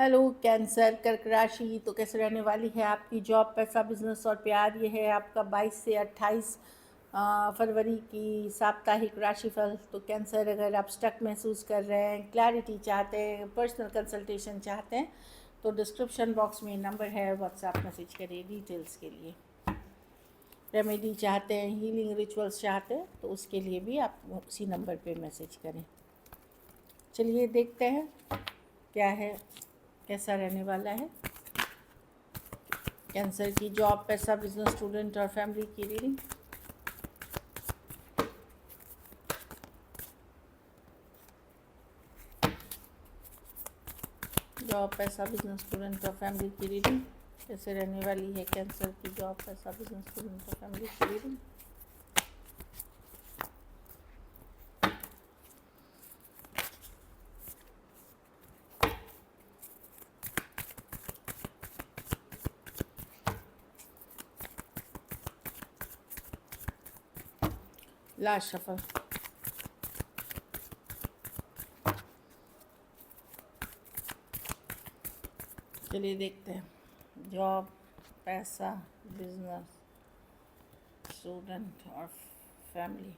Hello cancer कर्क राशि, तो कैसे रहने वाली है आपकी जॉब, पैसा, बिजनेस और प्यार। ये है आपका 22 से 28 फरवरी की साप्ताहिक राशिफल। तो कैंसर, अगर आप स्टक महसूस कर रहे हैं, क्लैरिटी चाहते हैं, पर्सनल कंसल्टेशन चाहते हैं, तो डिस्क्रिप्शन बॉक्स में नंबर है, व्हाट्सएप मैसेज करिए डिटेल्स के लिए। रेमेडी चाहते हैं, हीलिंग रिचुअल्स चाहते हैं, तो उसके लिए भी आप उसी नंबर पे मैसेज करें। चलिए देखते हैं क्या है, कैसा रहने वाला है कैंसर की जॉब, पैसा, बिजनेस, स्टूडेंट और फैमिली की रीडिंग। जॉब, पैसा, बिजनेस, स्टूडेंट और फैमिली की रीडिंग। कैसे रहने वाली है कैंसर की जॉब, पैसा, बिजनेस, स्टूडेंट और फैमिली की रीडिंग। Last shuffle. चलिए देखते हैं जॉब, पैसा, बिजनेस, स्टूडेंट और फैमिली।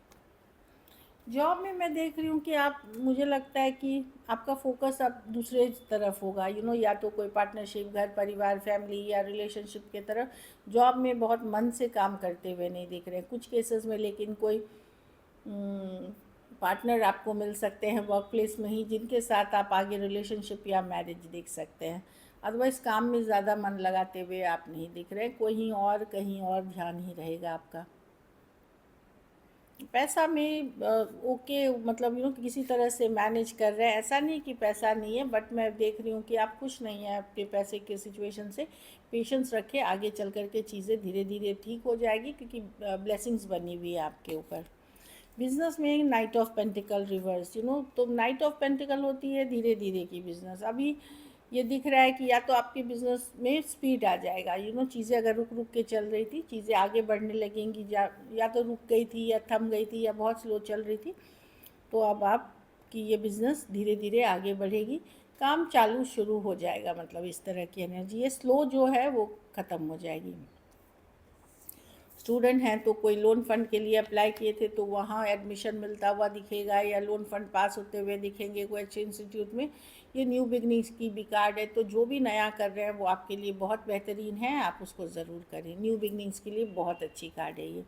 जॉब में मैं देख रही हूँ कि आप, मुझे लगता है कि आपका फोकस अब दूसरे तरफ होगा, या तो कोई पार्टनरशिप, घर परिवार, फैमिली या रिलेशनशिप के तरफ। जॉब में बहुत मन से काम करते हुए नहीं दिख रहे कुछ केसेस में, लेकिन कोई पार्टनर आपको मिल सकते हैं वर्क प्लेस में ही, जिनके साथ आप आगे रिलेशनशिप या मैरिज देख सकते हैं। अदरवाइज़ काम में ज़्यादा मन लगाते हुए आप नहीं दिख रहे, कहीं और ध्यान ही रहेगा आपका। पैसा में ओके, मतलब किसी तरह से मैनेज कर रहे हैं, ऐसा नहीं कि पैसा नहीं है, बट मैं देख रही हूँ कि आप खुश नहीं हैं आपके पैसे के सिचुएशन से। पेशेंस रखें, आगे चल कर के चीज़ें धीरे धीरे ठीक हो जाएगी, क्योंकि ब्लेसिंग्स बनी हुई है आपके ऊपर। बिजनेस में नाइट ऑफ पेंटिकल रिवर्स, तो नाइट ऑफ पेंटिकल होती है धीरे धीरे की बिजनेस। अभी ये दिख रहा है कि या तो आपके बिजनेस में स्पीड आ जाएगा, चीज़ें अगर रुक रुक के चल रही थी, चीज़ें आगे बढ़ने लगेंगी, या तो रुक गई थी या थम गई थी या बहुत स्लो चल रही थी, तो अब आपकी ये बिज़नेस धीरे धीरे आगे बढ़ेगी, काम चालू शुरू हो जाएगा। मतलब इस तरह की एनर्जी, ये स्लो जो है वो ख़त्म हो जाएगी। स्टूडेंट हैं तो कोई लोन फंड के लिए अप्लाई किए थे, तो वहाँ एडमिशन मिलता हुआ दिखेगा, या लोन फंड पास होते हुए दिखेंगे कोई अच्छे इंस्टीट्यूट में। ये न्यू बिगनिंग्स की भी कार्ड है, तो जो भी नया कर रहे हैं वो आपके लिए बहुत बेहतरीन है, आप उसको ज़रूर करें। न्यू बिगनिंग्स के लिए बहुत अच्छी कार्ड है ये।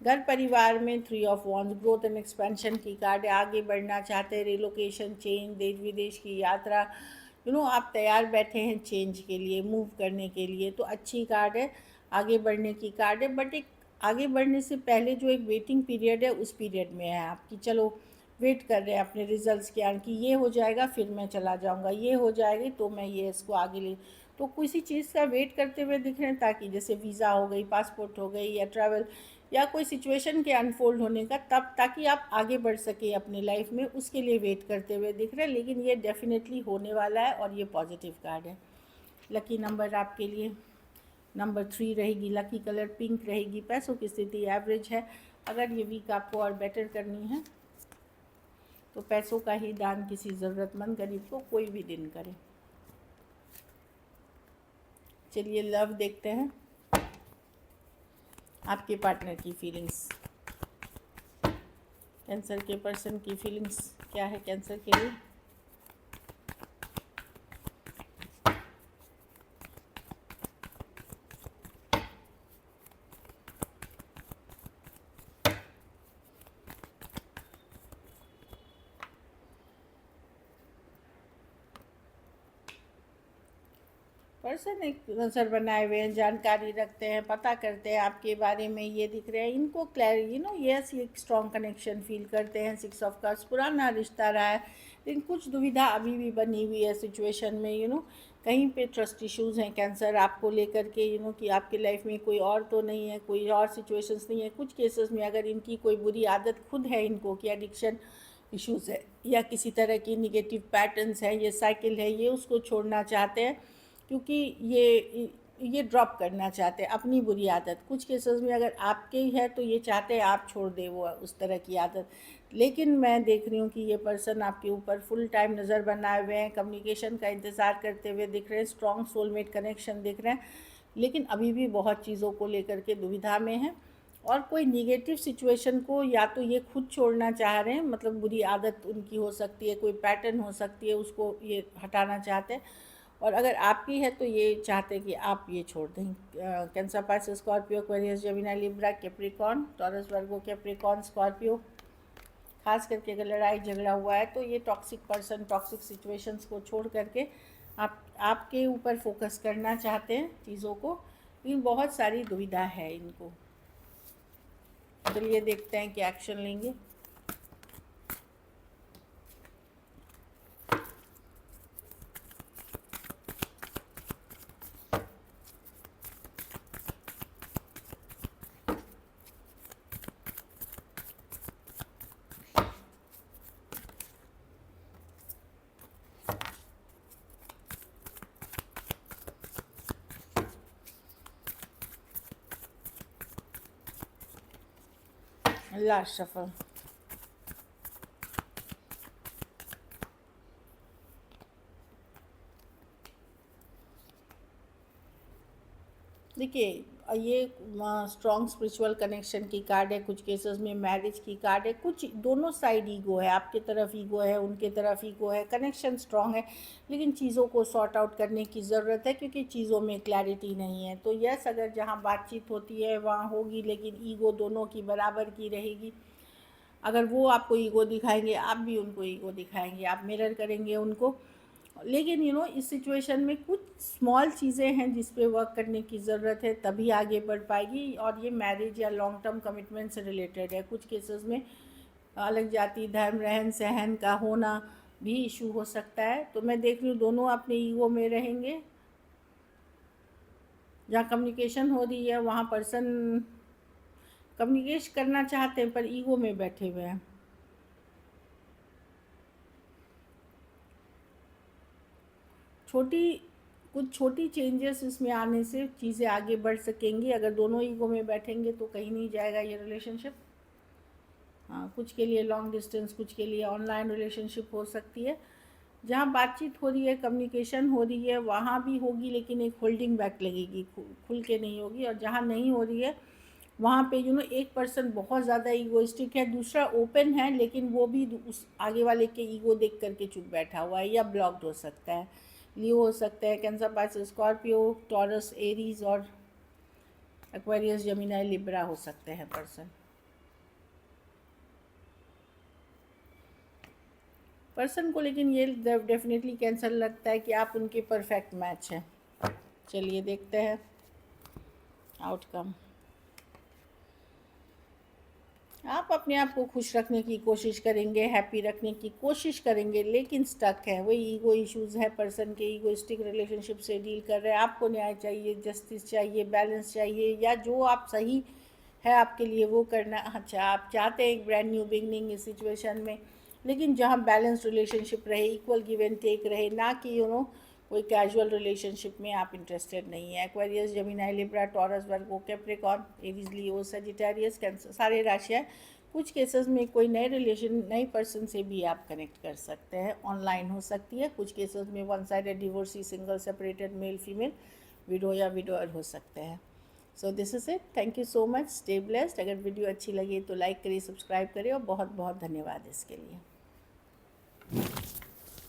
घर परिवार में 3 of wands, growth and expansion की कार्ड है। आगे बढ़ना चाहते हैं, रिलोकेशन, चेंज, देश विदेश की यात्रा, आप तैयार बैठे हैं चेंज के लिए, मूव करने के लिए, तो अच्छी कार्ड है, आगे बढ़ने की कार्ड है। बट एक आगे बढ़ने से पहले जो एक वेटिंग पीरियड है, उस पीरियड में है आपकी। चलो वेट कर रहे हैं अपने रिजल्ट्स के आने की, ये हो जाएगा फिर मैं चला जाऊंगा, ये हो जाएगी तो मैं ये इसको आगे ले, तो किसी चीज़ का वेट करते हुए दिख रहे हैं, ताकि जैसे वीज़ा हो गई, पासपोर्ट हो गई, या ट्रैवल, या कोई सिचुएशन के अनफोल्ड होने का, तब ताकि आप आगे बढ़ सके अपनी लाइफ में, उसके लिए वेट करते हुए दिख रहे हैं। लेकिन ये डेफिनेटली होने वाला है, और ये पॉजिटिव कार्ड है। लकी नंबर आपके लिए नंबर 3 रहेगी, लकी कलर पिंक रहेगी। पैसों की स्थिति एवरेज है। अगर ये वीक आपको और बेटर करनी है, तो पैसों का ही दान किसी ज़रूरतमंद गरीब को कोई भी दिन करें। चलिए लव देखते हैं, आपके पार्टनर की फीलिंग्स, कैंसर के पर्सन की फीलिंग्स क्या है कैंसर के लिए। पर्सन एक नज़र बनाए हुए हैं, जानकारी रखते हैं, पता करते हैं आपके बारे में, ये दिख रहे हैं इनको यस, ये स्ट्रॉन्ग कनेक्शन फील करते हैं। 6 ऑफ कप्स, पुराना रिश्ता रहा है, लेकिन कुछ दुविधा अभी भी बनी हुई है सिचुएशन में। कहीं पे ट्रस्ट इश्यूज़ हैं कैंसर आपको लेकर के, कि आपकी लाइफ में कोई और तो नहीं है, कोई और सिचुएशंस नहीं है। कुछ केसेस में अगर इनकी कोई बुरी आदत खुद है इनको, कि एडिक्शन इश्यूज़ है, या किसी तरह की निगेटिव पैटर्न्स हैं, ये साइकिल है, ये उसको छोड़ना चाहते हैं, क्योंकि ये ड्रॉप करना चाहते हैं अपनी बुरी आदत। कुछ केसेस में अगर आपके ही है तो ये चाहते हैं आप छोड़ दें वो उस तरह की आदत, लेकिन मैं देख रही हूँ कि ये पर्सन आपके ऊपर फुल टाइम नज़र बनाए हुए हैं, कम्युनिकेशन का इंतज़ार करते हुए दिख रहे हैं, स्ट्रॉन्ग सोलमेट कनेक्शन दिख रहे हैं, लेकिन अभी भी बहुत चीज़ों को लेकर के दुविधा में है। और कोई निगेटिव सिचुएशन को या तो ये खुद छोड़ना चाह रहे हैं, मतलब बुरी आदत उनकी हो सकती है, कोई पैटर्न हो सकती है, उसको ये हटाना चाहते हैं। और अगर आपकी है तो ये चाहते हैं कि आप ये छोड़ दें। Cancer, Pisces, Scorpio, Aquarius, Gemini, Libra, Capricorn, Taurus, Virgo, Capricorn, Scorpio. खास करके अगर लड़ाई झगड़ा हुआ है तो ये टॉक्सिक पर्सन टॉक्सिक सिचुएशंस को छोड़ करके आपके ऊपर फोकस करना चाहते हैं चीज़ों को, लेकिन बहुत सारी दुविधा है इनको। चलिए देखते हैं कि एक्शन लेंगे। Last shuffle. देखिए, ये स्ट्रॉन्ग स्पिरिचुअल कनेक्शन की कार्ड है, कुछ केसेस में मैरिज की कार्ड है, कुछ दोनों साइड ईगो है, आपके तरफ ईगो है, उनके तरफ ईगो है, कनेक्शन स्ट्रॉन्ग है, लेकिन चीज़ों को सॉर्ट आउट करने की ज़रूरत है क्योंकि चीज़ों में क्लैरिटी नहीं है। तो यस, अगर जहाँ बातचीत होती है वहाँ होगी, लेकिन ईगो दोनों की बराबर की रहेगी। अगर वो आपको ईगो दिखाएंगे, आप भी उनको ईगो दिखाएंगे, आप मिरर करेंगे उनको। लेकिन इस सिचुएशन में कुछ स्मॉल चीज़ें हैं जिस पे वर्क करने की ज़रूरत है, तभी आगे बढ़ पाएगी। और ये मैरिज या लॉन्ग टर्म कमिटमेंट से रिलेटेड है। कुछ केसेस में अलग जाति, धर्म, रहन सहन का होना भी इशू हो सकता है। तो मैं देख रही हूँ दोनों अपने ईगो में रहेंगे। जहाँ कम्युनिकेशन हो रही है वहाँ पर्सन कम्युनिकेट करना चाहते हैं पर ईगो में बैठे हुए हैं। कुछ छोटी चेंजेस इसमें आने से चीज़ें आगे बढ़ सकेंगी। अगर दोनों ईगो में बैठेंगे तो कहीं नहीं जाएगा ये रिलेशनशिप। हाँ, कुछ के लिए लॉन्ग डिस्टेंस, कुछ के लिए ऑनलाइन रिलेशनशिप हो सकती है। जहाँ बातचीत हो रही है, कम्युनिकेशन हो रही है, वहाँ भी होगी, लेकिन एक होल्डिंग बैक लगेगी, खुल के नहीं होगी। और जहाँ नहीं हो रही है वहाँ पे एक पर्सन बहुत ज़्यादा ईगोइस्टिक है, दूसरा ओपन है, लेकिन वो भी उस आगे वाले के ईगो देख करके चुप बैठा हुआ है या ब्लॉक्ड हो सकता है। लियो हो सकता है, cancer, Pisces, Scorpio, taurus, Aries और एक्वेरियस, जेमिनी, लिब्रा हो सकते हैं पर्सन को। लेकिन ये डेफिनेटली कैंसर लगता है कि आप उनके परफेक्ट मैच हैं। चलिए देखते हैं आउटकम। आप अपने आप को खुश रखने की कोशिश करेंगे, हैप्पी रखने की कोशिश करेंगे, लेकिन स्टक है, वही ईगो इश्यूज़ है। पर्सन के ईगोइस्टिक रिलेशनशिप से डील कर रहे हैं। आपको न्याय चाहिए, जस्टिस चाहिए, बैलेंस चाहिए, या जो आप सही है आपके लिए वो करना। अच्छा, आप चाहते हैं एक ब्रांड न्यू बिगनिंग इस सिचुएशन में, लेकिन जहाँ बैलेंस रिलेशनशिप रहे, इक्वल गिव एंड टेक रहे, ना कि कोई कैजुअल रिलेशनशिप में आप इंटरेस्टेड नहीं है। Aquarius, Gemini, Libra, taurus, Virgo, Capricorn, Aries, लियो, सजिटेरियस, कैंसर, सारे राशियाँ। कुछ केसेस में कोई नए पर्सन से भी आप कनेक्ट कर सकते हैं, ऑनलाइन हो सकती है। कुछ केसेस में one sided divorcee, single, separated, male female, window या विडोअर हो सकते हैं। So this is it. Thank you so much. Stay blessed. अगर वीडियो अच्छी लगी तो लाइक करिए, सब्सक्राइब करिए, और बहुत बहुत धन्यवाद इसके लिए।